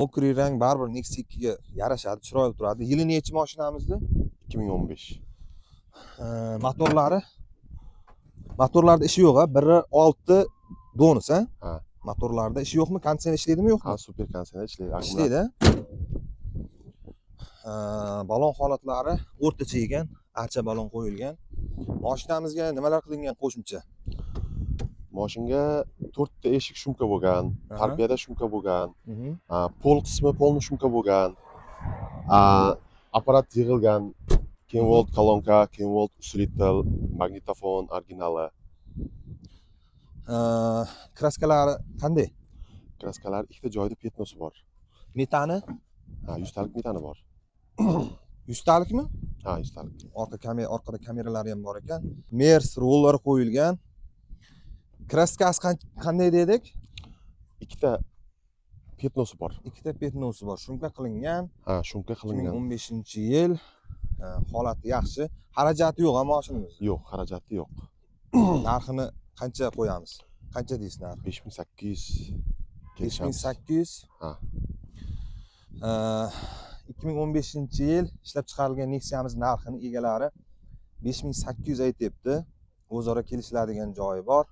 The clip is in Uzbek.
Okri rang baribir Nexia 2 ga yarashadi, chiroyli turadi. Yili nechi mashinamizni? 2015. Motorlarda ishi yo'q, biri 6 donus, ha? Ha. Motorlarda ishi yo'qmi? Konditsioner ishlaydimi, yo'qmi? Ha, super konditsioner ishlaydi. Ishlaydi. Balon holatlari o'rtacha ekan, archa balon qo'yilgan. Mashinamizga nimalar qilingan qo'shimcha? Mashinaga 4 ta eshik shumka bo'lgan, tarpiyada shumka bo'lgan, pol qismi polni shumka bo'lgan. Apparat yig'ilgan, Kenwold kolonka, Kenwold usilitel, magnitofon originali. Kraskalari qanday? Kraskalar ikkita joyda petnosi bor. Metani? Ha, 100 talik metani bor. 100 talikmi? Ha, 100 talik. Orqada kameralari ham bor ekan. Mers rollari qo'yilgan. Kraskasi qanday dedik? Ikkita petnosi bor. Ikkita petnosi bor. Shumka qilingan. Ha, shumka qilingan. 2015-yil. Holati yaxshi. Xarajati yo'q, ammo mashinamiz. Yo'q, xarajati yo'q. Narxini qancha qo'yamiz? Qancha deysiz narxi? 5800. 5800. Ha. 2015-yil ishlab chiqarilgan Nexia'miz narxini egalari 5800 aytyapti. O'zaro kelishiladigan joyi bor.